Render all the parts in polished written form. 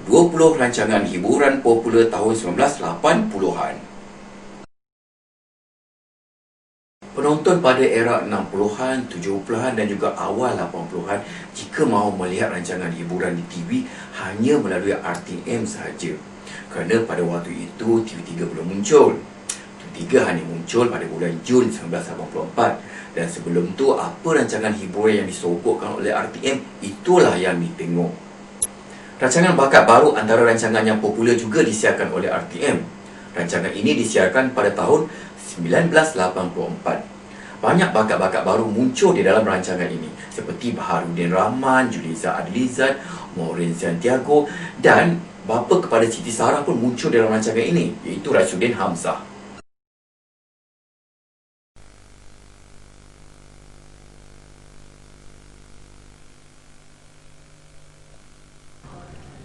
20 rancangan hiburan popular tahun 1980-an. Penonton pada era 60-an, 70-an dan juga awal 80-an jika mahu melihat rancangan hiburan di TV hanya melalui RTM sahaja. Kerana pada waktu itu TV3 belum muncul. TV3 hanya muncul pada bulan Jun 1984. Dan sebelum tu apa rancangan hiburan yang disokongkan oleh RTM, itulah yang ditengok. Rancangan bakat baru antara rancangan yang popular juga disiarkan oleh RTM. Rancangan ini disiarkan pada tahun 1984. Banyak bakat-bakat baru muncul di dalam rancangan ini seperti Baharudin Rahman, Juliza Adlizat, Maureen Santiago dan bapa kepada Siti Sarah pun muncul dalam rancangan ini, iaitu Rashidin Hamzah.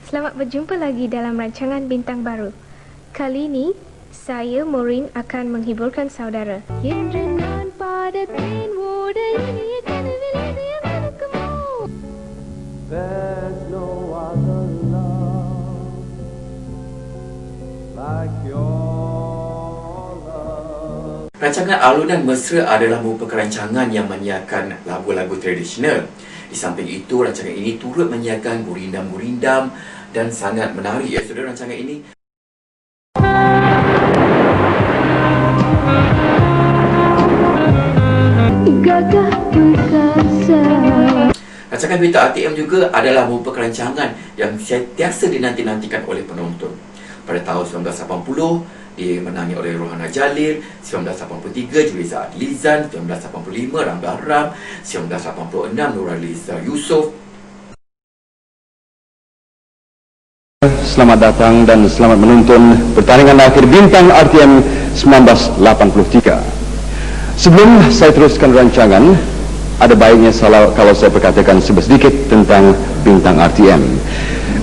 Selamat berjumpa lagi dalam rancangan Bintang Baru. Kali ini, saya Maureen akan menghiburkan saudara. Yang pada ini kan There's no other love like your love. Rancangan alunan mesra adalah merupakan rancangan yang menyiarkan lagu-lagu tradisional. Di samping itu, rancangan ini turut menyiarkan gurindam-gurindam dan sangat menarik ya saudara rancangan ini. Gagah perkasa. Rancangan Bintang RTM juga adalah merupakan rancangan yang sentiasa dinanti-nantikan oleh penonton. Pada tahun 1980, dimenangi oleh Rohana Jalil, 1983 Juliza Adlizan, 1985 Ramli Ahram, 1986 Nurhaliza Yusof. Selamat datang dan selamat menonton pertandingan akhir Bintang RTM 1983. Sebelum saya teruskan rancangan, ada baiknya kalau saya perkatakan sedikit tentang Bintang RTM.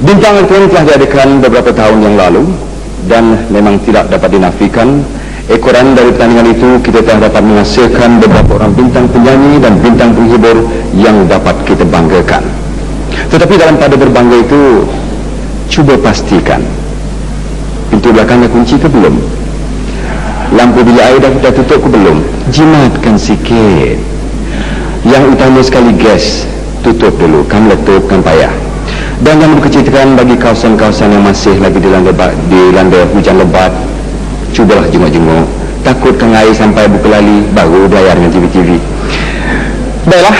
Bintang RTM telah diadakan beberapa tahun yang lalu dan memang tidak dapat dinafikan. Ekoran dari pertandingan itu kita telah dapat menghasilkan beberapa orang bintang penyanyi dan bintang penghibur yang dapat kita banggakan. Tetapi dalam pada berbangga itu, cuba pastikan pintu belakangnya kunci ke belum? Lampu bilik air dah tutup ke belum? Jimatkan sikit. Yang utama sekali gas, tutup dulu, kan letup, kan payah. Dan jangan berkecilkan bagi kawasan-kawasan yang masih lagi dilanda hujan lebat, cubalah jenguk-jenguk. Takutkan air sampai buka lali, baru bayar dengan TV-TV. Baiklah,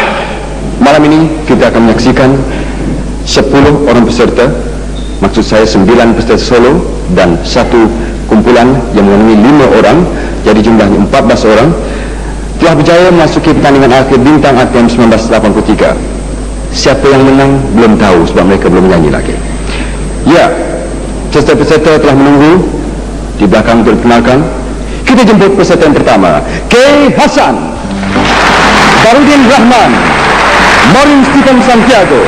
malam ini kita akan menyaksikan 10 orang peserta, maksud saya 9 peserta solo dan satu kumpulan yang mengandungi 5 orang, jadi jumlahnya 14 orang, telah berjaya memasuki pertandingan akhir Bintang RTM 1983. Siapa yang menang belum tahu sebab mereka belum menyanyi lagi. Ya, peserta-peserta telah menunggu di belakang untuk dikenalkan. Kita jemput peserta yang pertama, K. Hasan, Baharudin Rahman, Maureen Stephen Santiago,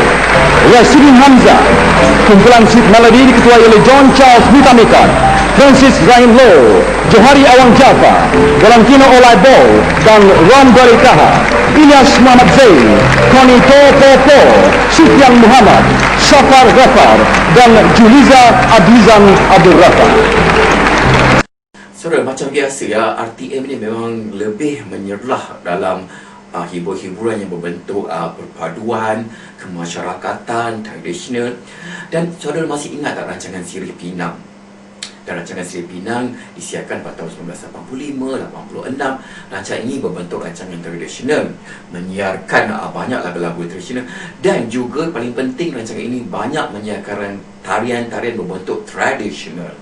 Rashidin Hamzah. Kumpulan Sweet Melody diketuai oleh John Charles Mutamikan, Francis Ryan Low, Johari Awang Jaffa, Valentino Olaibo dan Ron Barikaha, Ilyas Muhammad Zain, Tony Topopo, Sufyan Muhammad, Safar Ghafar dan Juliza Adlizan Abdul Rafa. Saudara, macam biasa ya, RTM ini memang lebih menyerlah dalam hibur-hiburan yang berbentuk perpaduan, kemasyarakatan, tradisional. Dan saudara masih ingat tak rancangan Sirih Pinang? Dan rancangan Sirih Pinang disiarkan pada tahun 1985, 86. Rancangan ini berbentuk rancangan tradisional, menyiarkan banyak lagu-lagu tradisional. Dan juga paling penting, rancangan ini banyak menyiarkan tarian-tarian berbentuk tradisional.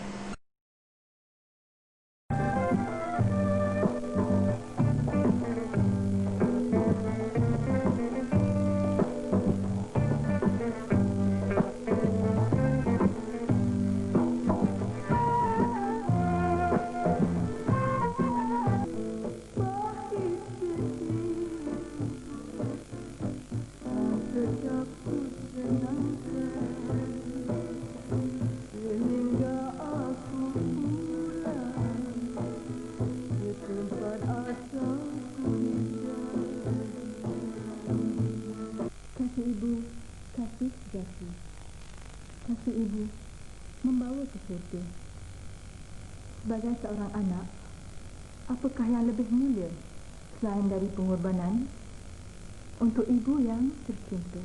Sehingga membawa ke syurga. Sebagai seorang anak, apakah yang lebih mulia selain dari pengorbanan untuk ibu yang tercinta?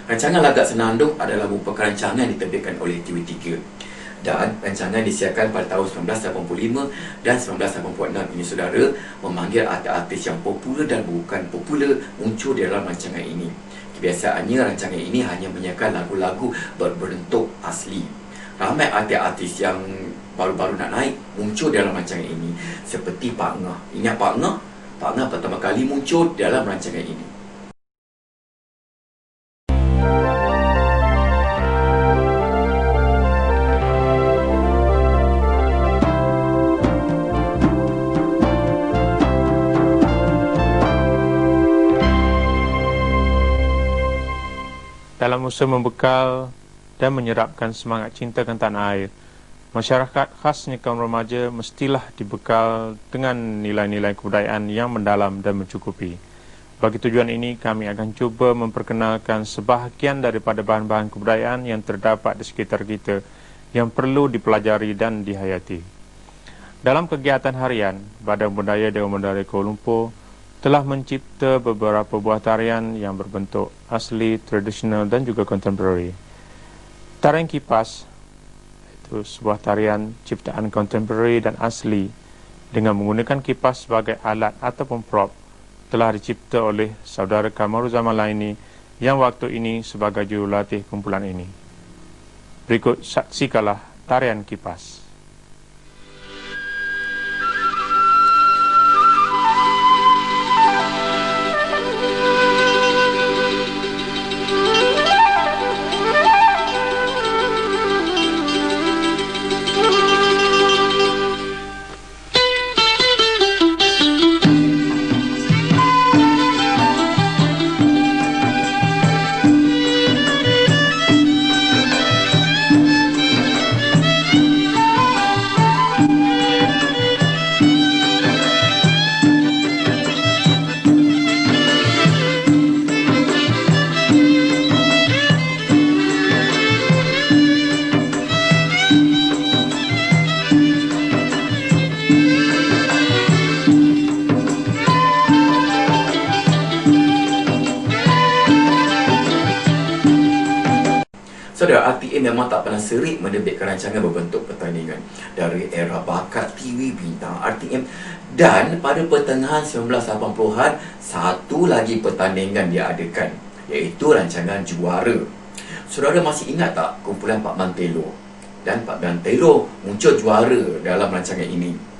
Rancangan Lagak Senandung adalah merupakan rancangan yang diterbitkan oleh TV3 dan rancangan disiarkan pada tahun 1985 dan 1986 ini saudara memanggil artis-artis yang popular dan bukan popular muncul di dalam rancangan ini. Kebiasaannya rancangan ini hanya menyiarkan lagu-lagu berbentuk asli. Ramai artis-artis yang baru-baru nak naik muncul dalam rancangan ini seperti Pak Ngah. Ingat Pak Ngah? Pak Ngah pertama kali muncul dalam rancangan ini. Dalam usaha membekal dan menyerapkan semangat cintakan tanah air, masyarakat khasnya kaum remaja mestilah dibekal dengan nilai-nilai kebudayaan yang mendalam dan mencukupi. Bagi tujuan ini, kami akan cuba memperkenalkan sebahagian daripada bahan-bahan kebudayaan yang terdapat di sekitar kita yang perlu dipelajari dan dihayati. Dalam kegiatan harian, Badan Budaya Dewan Mentari Kuala Lumpur telah mencipta beberapa buah tarian yang berbentuk asli, tradisional dan juga contemporary. Tarian kipas itu sebuah tarian ciptaan contemporary dan asli dengan menggunakan kipas sebagai alat ataupun prop telah dicipta oleh saudara Kamaruzzaman Laini yang waktu ini sebagai jurulatih kumpulan ini. Berikut saksikanlah tarian kipas. Saudara, RTM memang tak pernah serik menerbitkan rancangan berbentuk pertandingan dari era bakat TV bintang RTM, dan pada pertengahan 1980-an satu lagi pertandingan diadakan, iaitu rancangan Juara. Saudara masih ingat tak kumpulan Pak Mantelo? Dan Pak Mantelo muncul juara dalam rancangan ini.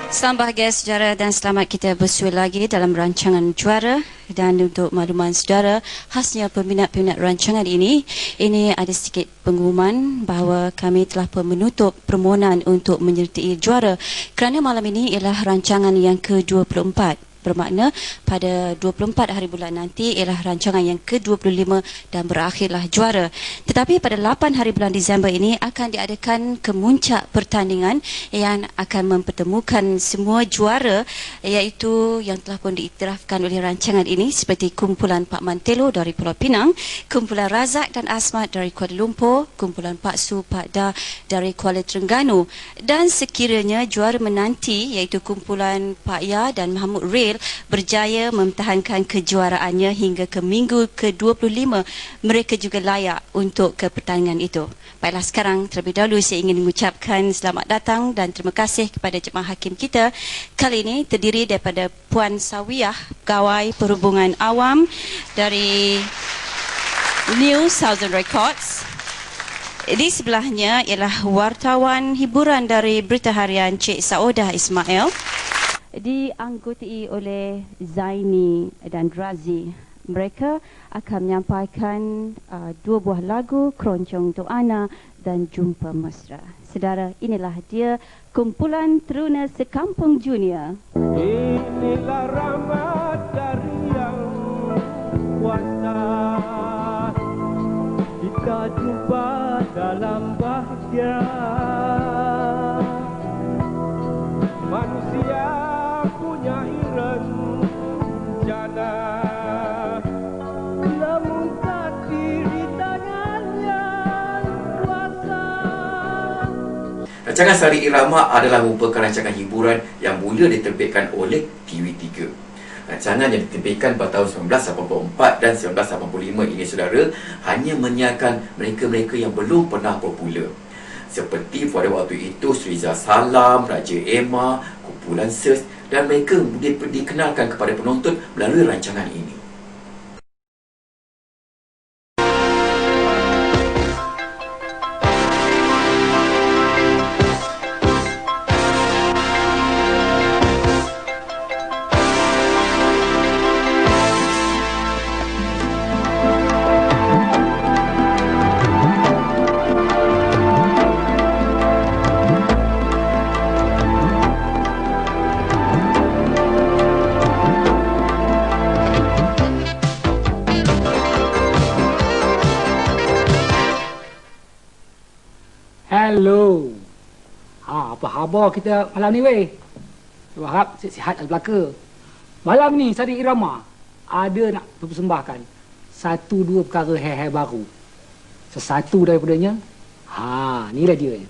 Selamat bahagia saudara dan selamat kita bersua lagi dalam rancangan Juara. Dan untuk makluman saudara, khasnya peminat-peminat rancangan ini ada sedikit pengumuman bahawa kami telah pun menutup permohonan untuk menyertai Juara kerana malam ini ialah rancangan yang ke-24. Bermakna pada 24 hari bulan nanti ialah rancangan yang ke-25 dan berakhirlah Juara. Tetapi pada 8 hari bulan Disember ini akan diadakan kemuncak pertandingan yang akan mempertemukan semua juara, iaitu yang telah pun diiktirafkan oleh rancangan ini seperti kumpulan Pak Mantelo dari Pulau Pinang, kumpulan Razak dan Asmat dari Kuala Lumpur, kumpulan Pak Su Pak Da dari Kuala Terengganu, dan sekiranya juara menanti iaitu kumpulan Pak Ya dan Mahmud Rail berjaya mempertahankan kejuaraannya hingga ke minggu ke-25, mereka juga layak untuk ke pertandingan itu. Baiklah, sekarang terlebih dahulu saya ingin mengucapkan selamat datang dan terima kasih kepada jemaah hakim kita. Kali ini terdiri daripada Puan Sawiyah, Pegawai Perhubungan Awam dari New Southern Records. Di sebelahnya ialah wartawan hiburan dari Berita Harian Cik Saudah Ismail, dianggotai oleh Zaini dan Razi. Mereka akan menyampaikan dua buah lagu, Keroncong Tok Ana dan Jumpa Mesra. Saudara, inilah dia kumpulan teruna sekampung Junior. Inilah rahmat dari Yang Kuasa, kita jumpa dalam bahagia. Manusia punya rencana, Rancangan Sari Irama adalah merupakan rancangan hiburan yang mula diterbitkan oleh TV3. Rancangan yang diterbitkan pada tahun 1984 dan 1985 ini saudara hanya menyiarkan mereka-mereka yang belum pernah popular. Seperti pada waktu itu Sriza Salam, Raja Emma, kumpulan Search, dan mereka dikenalkan kepada penonton melalui rancangan ini. Hello. Apa khabar kita malam ni weh? Saya harap sihat dan belaka. Malam ni Sari Irama ada nak persembahkan satu dua perkara hair baru. Sesatu daripadanya, inilah dia.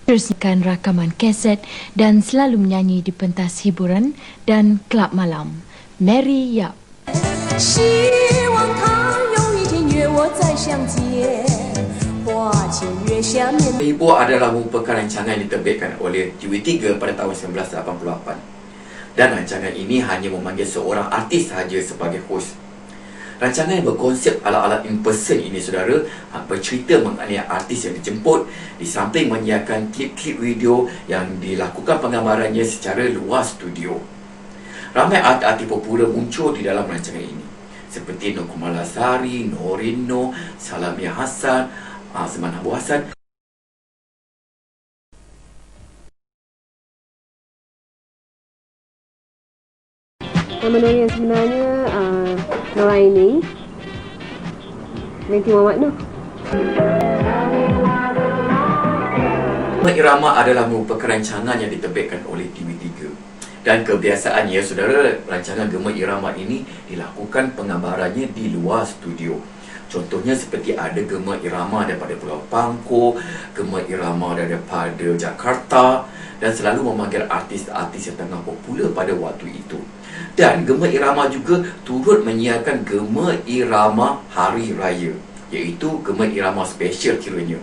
Teruskan rakaman kaset dan selalu menyanyi di pentas hiburan dan kelab malam. Mary Yap. 希望他有一天约我再相见，花前月下面。 Ibu adalah merupakan rancangan yang diterbitkan oleh TV3 pada tahun 1988. Dan rancangan ini hanya memanggil seorang artis sahaja sebagai hos. Rancangan yang berkonsep ala-ala in-person ini saudara bercerita mengenai artis yang dijemput di samping menyiarkan klip-klip video yang dilakukan penggambarannya secara luar studio. Ramai artis popular muncul di dalam rancangan ini seperti Nur Kumalasari, Norino, Salamia Hassan, Azman Abu Hassan. Nama Nur yang sebenarnya Noraini binti Muhammad Nur. Gema Irama adalah merupakan rancangan yang diterbitkan oleh TV3. Dan kebiasaannya saudara, rancangan Gema Irama ini dilakukan penggambarannya di luar studio. Contohnya seperti ada Gema Irama daripada Pulau Pangkor, Gema Irama daripada Jakarta, dan selalu memanggil artis-artis yang tengah popular pada waktu itu. Dan Gema Irama juga turut menyiarkan Gema Irama Hari Raya, iaitu Gema Irama Special kiranya.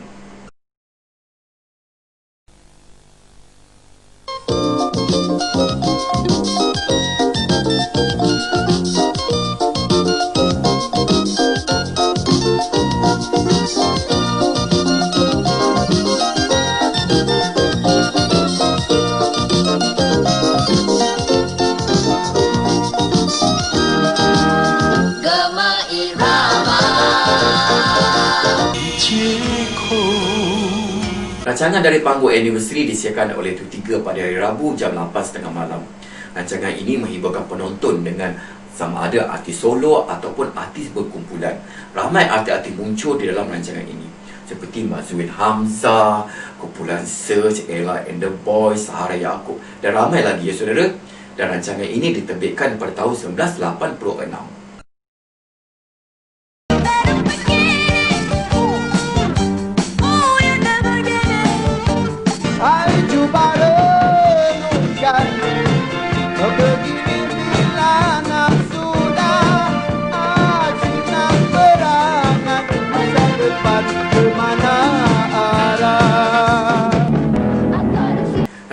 Rancangan dari Panggung Anniversary disiarkan oleh TV3 pada hari Rabu jam 8.30 malam. Rancangan ini menghiburkan penonton dengan sama ada artis solo ataupun artis berkumpulan. Ramai artis-artis muncul di dalam rancangan ini seperti Mazwin Hamzah, kumpulan Search, Ella and the Boys, Sahara Yaakob, dan ramai lagi ya saudara. Dan rancangan ini diterbitkan pada tahun 1986.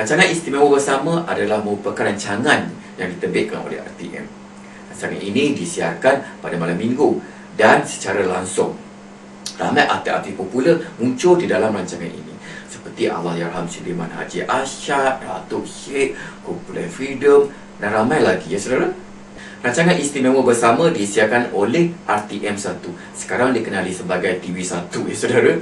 Rancangan Istimewa Bersama adalah merupakan rancangan yang diterbitkan oleh RTM. Rancangan ini disiarkan pada malam minggu dan secara langsung. Ramai artis-artis popular muncul di dalam rancangan ini seperti Allahyarham Suleiman Haji Asyad, Datuk Syed, kumpulan Freedom, dan ramai lagi ya saudara. Rancangan Istimewa Bersama disiarkan oleh RTM1, sekarang dikenali sebagai TV1 ya saudara.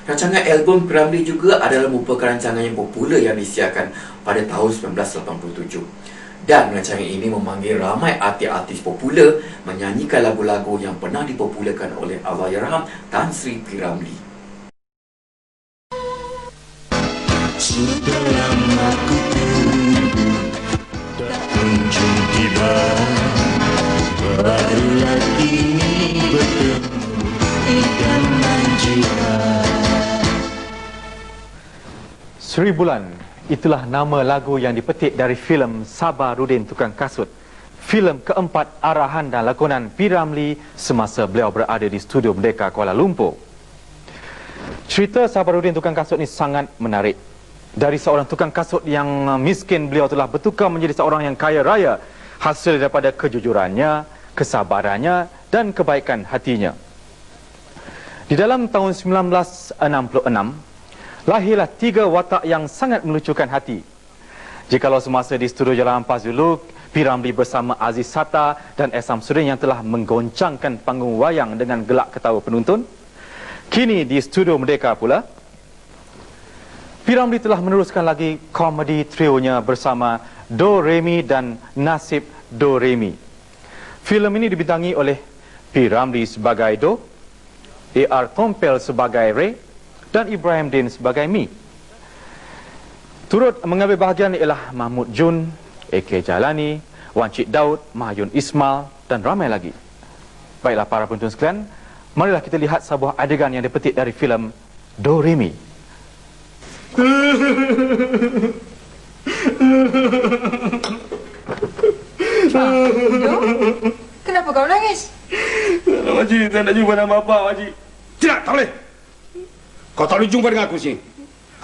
Rancangan album Piramli juga adalah merupakan rancangan yang popular yang disiarkan pada tahun 1987. Dan rancangan ini memanggil ramai artis-artis popular menyanyikan lagu-lagu yang pernah dipopularkan oleh Allahyarham Tan Sri P. Ramlee. Sudah lama ku tunggu, tak kunjung tiba, barulah kini bertemu idaman jiwa. Sri Bulan, itulah nama lagu yang dipetik dari filem Sabarudin Tukang Kasut. Filem keempat arahan dan lakonan P. Ramlee semasa beliau berada di Studio Merdeka Kuala Lumpur. Cerita Sabarudin Tukang Kasut ini sangat menarik. Dari seorang tukang kasut yang miskin, beliau telah bertukar menjadi seorang yang kaya raya hasil daripada kejujurannya, kesabarannya dan kebaikan hatinya. Di dalam tahun 1966, lahirlah 3 watak yang sangat melucukan hati. Jikalau semasa di Studio Jalan Ampas dulu, P. Ramlee bersama Aziz Sata dan S. Samsudin yang telah menggoncangkan panggung wayang dengan gelak ketawa penonton, kini di Studio Merdeka pula, P. Ramlee telah meneruskan lagi komedi trionya bersama Do Remi dan Nasib Do Remi. Filem ini dibintangi oleh P. Ramlee sebagai Do, A.R. Tompel sebagai Ray dan Ibrahim Din sebagai Mi. Turut mengambil bahagian ialah Mahmud Jun, A.K. Jalani, Wan Cik Daud, Mahyun Ismail dan ramai lagi. Baiklah para penonton sekalian, marilah kita lihat sebuah adegan yang dipetik dari filem Do Remi. Do, kenapa kau nangis? Makcik, saya nak jumpa dengan bapak, makcik. Tidak, tak boleh. Kau tak boleh jumpa dengan aku sini.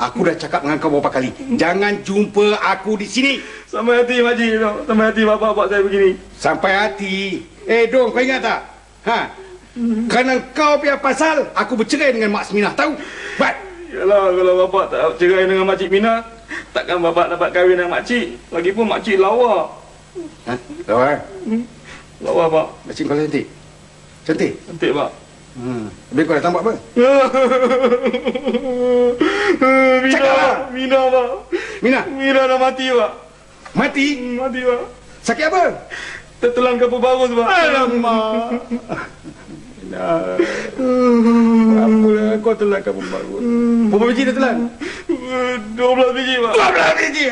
Aku dah cakap dengan kau beberapa kali. Jangan jumpa aku di sini. Sampai hati, makcik. Sampai hati bapak buat saya begini. Sampai hati. Dong, kau ingat tak? Kerana kau punya pasal, aku bercerai dengan Mak Seminah, tahu? Baik. Yalah, kalau bapak tak cerai dengan Makcik Mina, takkan bapak dapat kahwin dengan makcik. Lagipun makcik lawa. Lawa? Lawa, Pak. Makcik kau cantik? Cantik? Cantik, Pak. Habis kau datang buat apa? Mina, Pak. Mina, Pak. Mina? Mina dah mati, Pak. Mati? Mati, Pak. Sakit apa? Tertelan kapur barus, Pak. Alamak. Apalah, kau telan kapur barus. Berapa biji dah telan? 12 biji, Pak. 12 biji?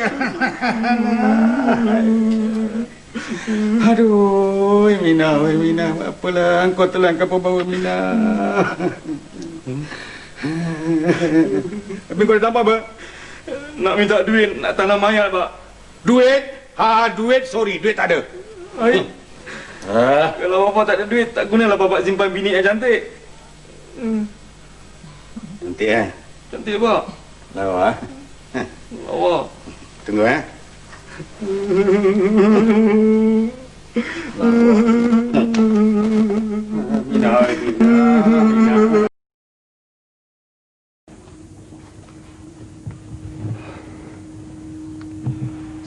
Aduh, Mina, Mina. Apalah, kau telan kapur barus, Mina. Habis kau dah tambah apa? Nak minta duit, nak tanam mayat, Pak. Duit? Duit, sorry, duit tak ada. Kalau bapak tak ada duit, tak gunalah bapak simpan bini yang cantik. Cantik, Cantik, Pak. Lawa, Lawa. Tunggu,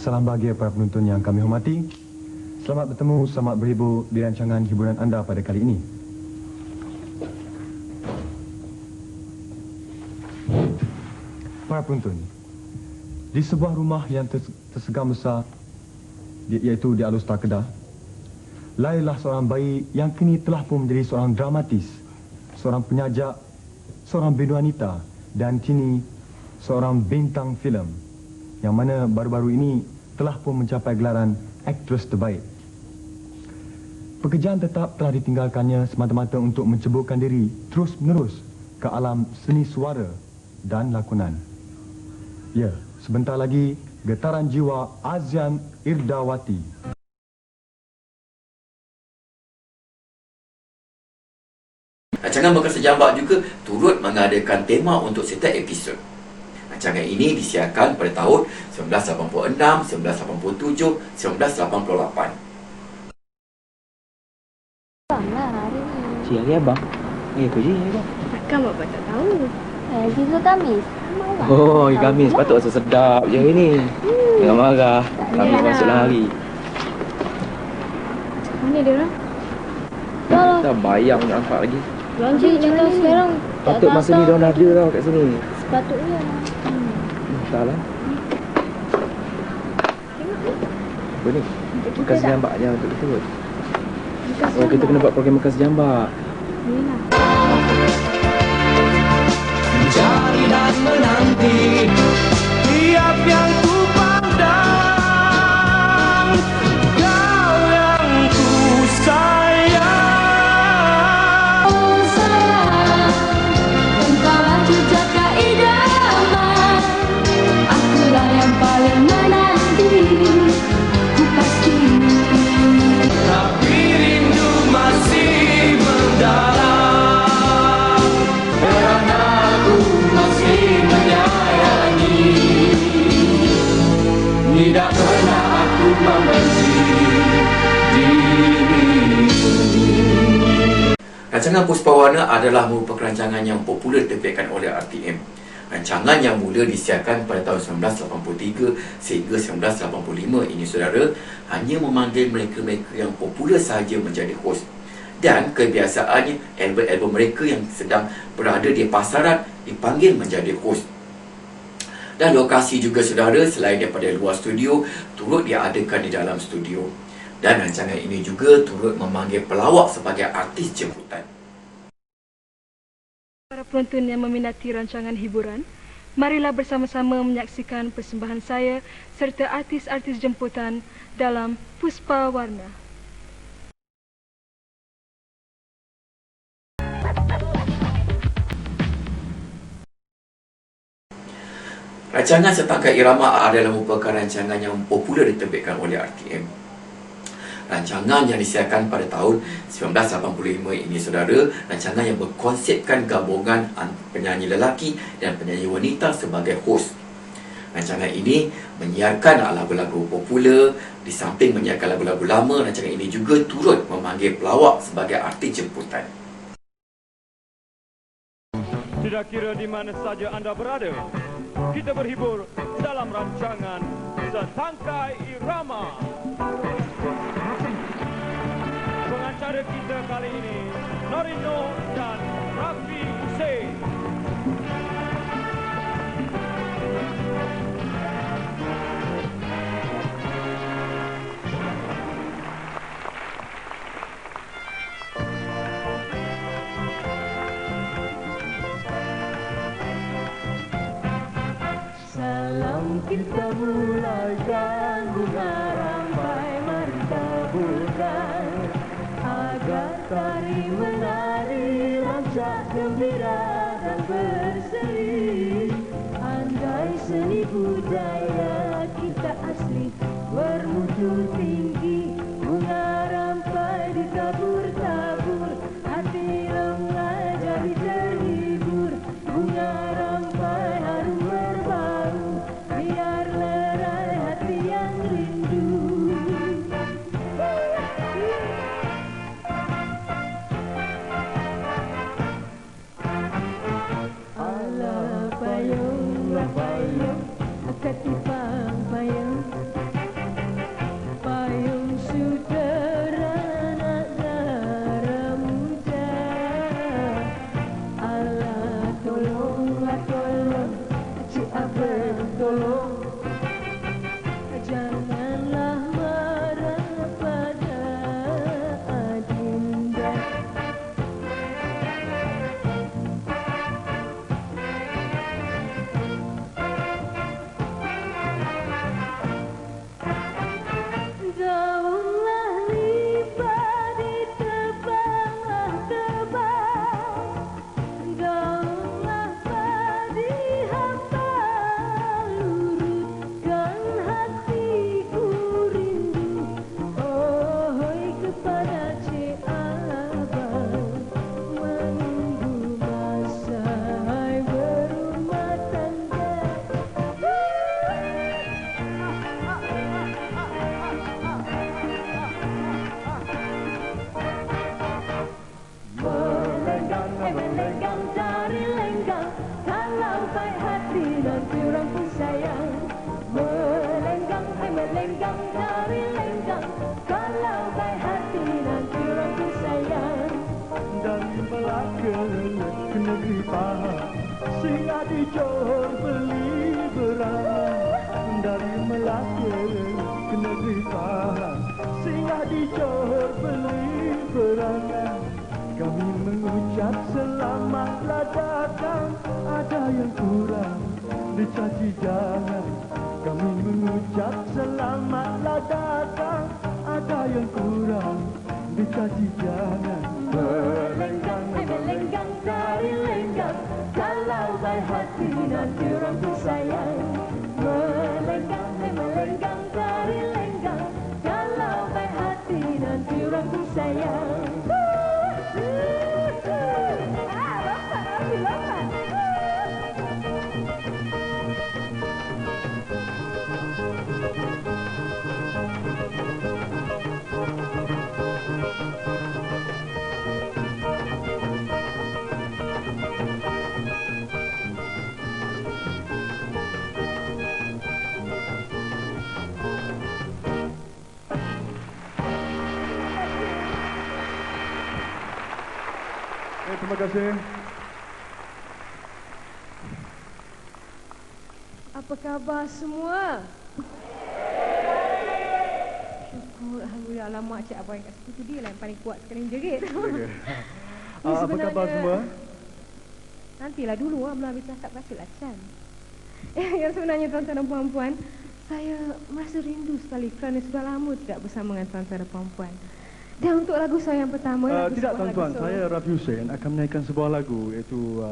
Salam bahagia para penonton yang kami hormati. Selamat bertemu, selamat berhibur di rancangan hiburan anda pada kali ini. Para penonton, di sebuah rumah yang tersegam besar, iaitu di Alustar Kedah, lahirlah seorang bayi yang kini telah pun menjadi seorang dramatis, seorang penyajak, seorang bina wanita dan kini seorang bintang filem yang mana baru-baru ini telah pun mencapai gelaran aktris terbaik. Pekerjaan tetap telah ditinggalkannya semata-mata untuk menceburkan diri terus-menerus ke alam seni suara dan lakonan. Ya, sebentar lagi getaran jiwa Azian Irdawati. Rancangan Berkasa Jambak juga turut mengadakan tema untuk setiap episod. Rancangan ini disiarkan pada tahun 1986, 1987, 1988. Abanglah hari ni. Cik hari abang? Aku je abang. Takkan bapak tak tahu. Juga Kamis. Oh, Kamis. Patut rasa sedap je hari ni. Jangan marah. Kamis masuklah hari. Mana dia orang? Tak bayang nak nampak lagi. Diorang cakap sekarang tak patut masa ni diorang ada tau kat sini. Sepatutnya. Entahlah. Apa ni? Bekas tak? jambak je untuk kita buat. Bekas Oh, kita kena buat program bekas jambak. Inilah. Mencari dan menanti tiap yang ku pandang, kau yang ku sayang. Oh sayang, engkaulah jejak keidaman, akulah yang paling menanti, ku pasti. Tapi rindu masih mendalam, kerana aku masih menyayangi. Tidak pernah aku membenci dirimu. Rancangan Puspawarna adalah merupakan rancangan yang popular diterbitkan oleh RTM. Rancangan yang mula disiarkan pada tahun 1983 sehingga 1985 ini saudara hanya memanggil mereka-mereka yang popular sahaja menjadi hos. Dan kebiasaannya album-album mereka yang sedang berada di pasaran dipanggil menjadi hos. Dan lokasi juga saudara selain daripada luar studio turut diadakan di dalam studio. Dan rancangan ini juga turut memanggil pelawak sebagai artis jemputan. Para penonton yang meminati rancangan hiburan, marilah bersama-sama menyaksikan persembahan saya serta artis-artis jemputan dalam Puspawarna. Rancangan Setangkai Irama adalah merupakan rancangan yang popular diterbitkan oleh RTM. Rancangan yang disiarkan pada tahun 1985 ini saudara, rancangan yang berkonsepkan gabungan penyanyi lelaki dan penyanyi wanita sebagai hos. Rancangan ini menyiarkan lagu-lagu popular, di samping menyiarkan lagu-lagu lama, rancangan ini juga turut memanggil pelawak sebagai artis jemputan. Tidak kira di mana saja anda berada, kita berhibur dalam rancangan Setangkai Irama. Pengacara kita kali ini Norino dan Rafi Hussein. Salam kita mulaikan, bunga rampai mari taburkan, agar tari menari rancak gembira dan berseri. Andai seni budaya kita asli bermutu tinggi, bunga rampai ditabur-tabur, hati lengah jadi terhibur. Bunga rampai harum berbau, biar lerai hati yang rindu. Alah payung, payung, ketipang payung, payung sutera negara muda. Alah tolonglah tolong, Cik Abang tolong, janganlah marah pada adinda. Daunlah lipat ditebanglah tebang, daunlah padi hampa lurutkan hatiku rindu. Ohoi kepada Cik Abang, menunggu masa hai berumah tangga. Melenggang dari lenggang, kalau baik hati nanti orang pun sayang. Melenggang dari lenggang, kalau baik hati nanti orang pun sayang. Dari Melaka ke negeri Pahang, singgah di Johor beli beras. Dari Melaka ke negeri Pahang, singgah di Johor beli perangan. Kami mengucap selamatlah datang, ada yang kurang dicaci jangan. Kami mengucap selamatlah datang, ada yang kurang dicaci jangan. Melenggang, melenggang dari lenggang, kalau baik hati nanti orang ku sayang. Melenggang, melenggang dari lenggang, kalau baik hati nanti orang ku sayang. Terima kasih. Apa khabar semua? Syukur, alhamdulillah. Alamak, Cik Abang kat situ tu dia lah yang paling kuat sekali jerit. Apa khabar semua? Nantilah dulu belum habis cakap bacalah Chan. Yang sebenarnya tuan-tuan dan puan-puan, saya merasa rindu sekali kerana sudah lama tidak bersama dengan tuan-tuan dan puan-puan. Dan untuk lagu saya yang pertama, tidak tuan-tuan, saya Rafi Hussein akan menyanyikan sebuah lagu iaitu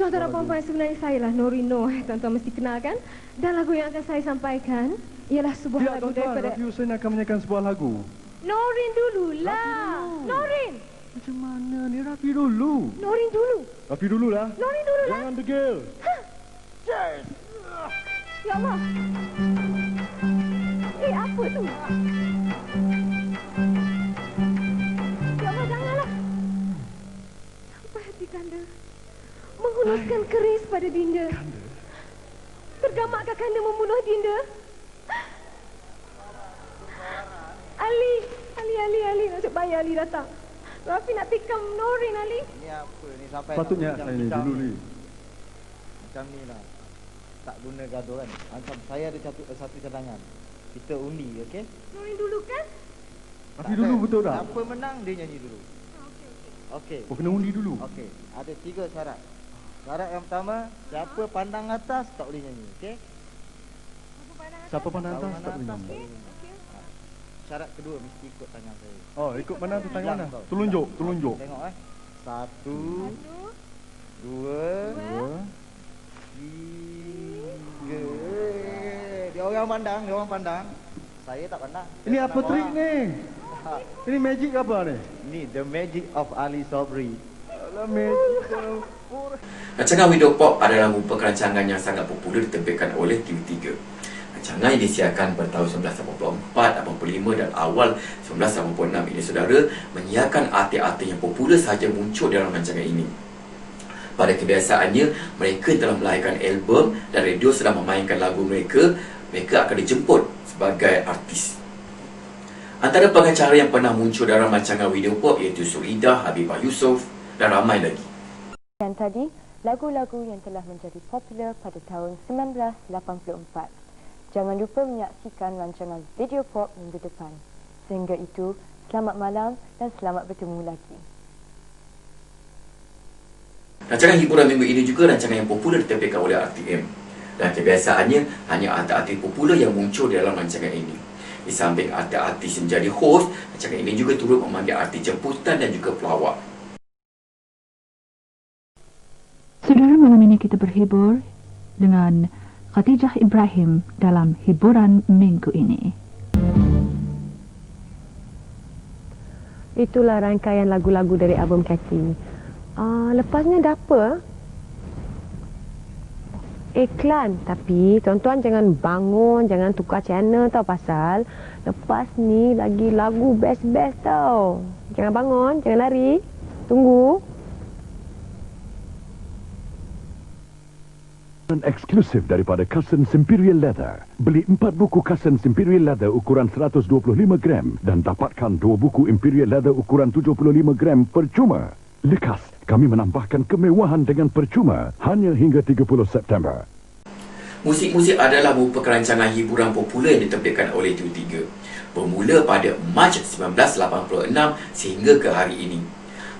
tuan-tuan dan puan-puan, sebenarnya saya lah Norino, tuan-tuan mesti kenal kan? Dan lagu yang akan saya sampaikan ialah sebuah lagu daripada Rafi Hussein akan menyanyikan sebuah lagu. Norin dululah. Norin. Macam mana ni? Rafi dulu. Norin dulu. Rafi dululah. Norin dululah. Jangan degil. Yes. Ya Allah. Apa tu? Kanda menghunuskan keris pada Dinda. Tergamakkah Kanda membunuh Dinda? Ali, nasib baik Ali datang. Rafi nak tikam Norin, Ali. Ini apa ni sampai patutnya saya ni dulu ni. Macam ni lah. Tak guna gaduh kan. Macam saya ada satu cadangan. Kita undi, okey? Norin dulu kan? Rafi dulu betul tak? Siapa menang dia nyanyi dulu. Okey. Oh, kena undi dulu. Okey. Ada 3 syarat. Syarat yang pertama, siapa pandang atas tak boleh nyanyi, okey? Siapa pandang atas tak boleh nyanyi. Syarat kedua mesti ikut tangan saya. Oh, ikut mana tu tangan mana? Telunjuk. Tengok 1 2 3. Dia orang pandang. Saya tak pandang. Ini apa trik ni? Ini magic apa ni? Ni the magic of Ali Sobri. Alah, magic. Rancangan video pop adalah merupakan rancangan yang sangat popular diterbitkan oleh TV3. Rancangan yang disiarkan pada tahun 1984, 85 dan awal 1986 ini saudara menyiarkan artis-artis yang popular sahaja muncul dalam rancangan ini. Pada kebiasaannya, mereka telah melahirkan album dan radio sedang memainkan lagu mereka akan dijemput sebagai artis. Antara pengacara yang pernah muncul dalam rancangan video pop iaitu Suridah, Habibah Yusof dan ramai lagi. Dan tadi, lagu-lagu yang telah menjadi popular pada tahun 1984. Jangan lupa menyaksikan rancangan video pop minggu depan. Sehingga itu, selamat malam dan selamat bertemu lagi. Rancangan hiburan minggu ini juga rancangan yang popular diterbitkan oleh RTM. Dan kebiasaannya, hanya artis-artis popular yang muncul dalam rancangan ini. Di samping artis-artis menjadi host, rancangan ini juga turut memanggil artis jemputan dan juga pelawak. Saudara, malam ini kita berhibur dengan Khadijah Ibrahim dalam hiburan minggu ini. Itulah rangkaian lagu-lagu dari album Cathy. Lepasnya ada apa? Iklan. Tapi tuan-tuan jangan bangun, jangan tukar channel tau, pasal lepas ni lagi lagu best-best tau. Jangan bangun, jangan lari. Tunggu. Eksklusif daripada Cousins Imperial Leather. Beli 4 buku Cousins Imperial Leather ukuran 125 gram dan dapatkan 2 buku Imperial Leather ukuran 75 gram percuma. Lekas, kami menambahkan kemewahan dengan percuma hanya hingga 30 September. Musik-musik adalah merupakan rancangan hiburan popular yang diterbitkan oleh TV3 bermula pada Mac 1986 sehingga ke hari ini.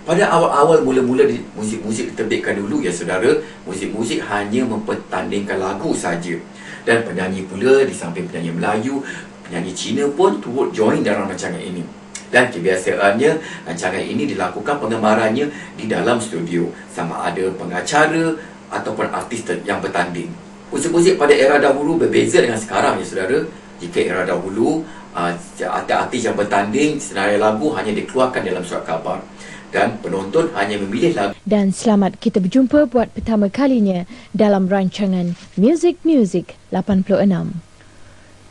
Pada awal-awal mula-mula musik-musik diterbitkan dulu ya saudara, musik-musik hanya mempertandingkan lagu saja. Dan penyanyi pula di samping penyanyi Melayu, penyanyi Cina pun turut join dalam rancangan ini. Dan kebiasaannya rancangan ini dilakukan pengemarannya di dalam studio, sama ada pengacara ataupun artis yang bertanding. Musik-musik pada era dahulu berbeza dengan sekarang ya saudara. Jika era dahulu artis yang bertanding, senarai lagu hanya dikeluarkan dalam surat khabar dan penonton hanya memilih lagu. Dan selamat kita berjumpa buat pertama kalinya dalam rancangan Music 86.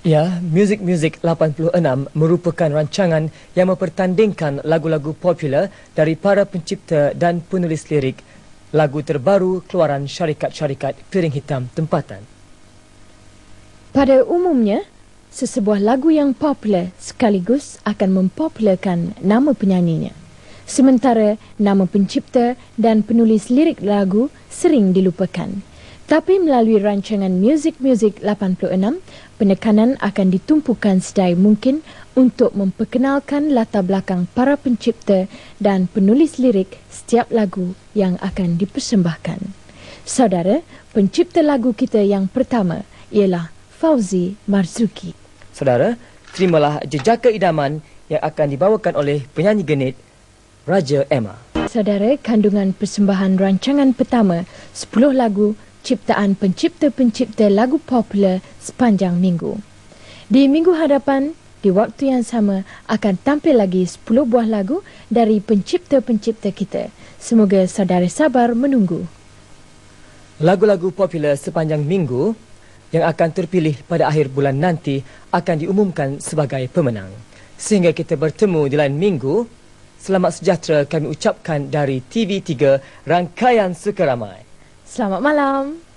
Ya, Music 86 merupakan rancangan yang mempertandingkan lagu-lagu popular dari para pencipta dan penulis lirik lagu terbaru keluaran syarikat-syarikat piring hitam tempatan. Pada umumnya, sesebuah lagu yang popular sekaligus akan mempopularkan nama penyanyinya. Sementara nama pencipta dan penulis lirik lagu sering dilupakan. Tapi melalui rancangan Music 86, penekanan akan ditumpukan sedaya mungkin untuk memperkenalkan latar belakang para pencipta dan penulis lirik setiap lagu yang akan dipersembahkan. Saudara, pencipta lagu kita yang pertama ialah Fauzi Marzuki. Saudara, terimalah jejaka idaman yang akan dibawakan oleh penyanyi genit Raja Emma. Saudara, kandungan persembahan rancangan pertama 10 lagu ciptaan pencipta-pencipta lagu popular sepanjang minggu. Di minggu hadapan, di waktu yang sama akan tampil lagi 10 buah lagu dari pencipta-pencipta kita. Semoga saudara sabar menunggu. Lagu-lagu popular sepanjang minggu yang akan terpilih pada akhir bulan nanti akan diumumkan sebagai pemenang. Sehingga kita bertemu di lain minggu, selamat sejahtera kami ucapkan dari TV3 Rangkaian Suka Ramai. Selamat malam.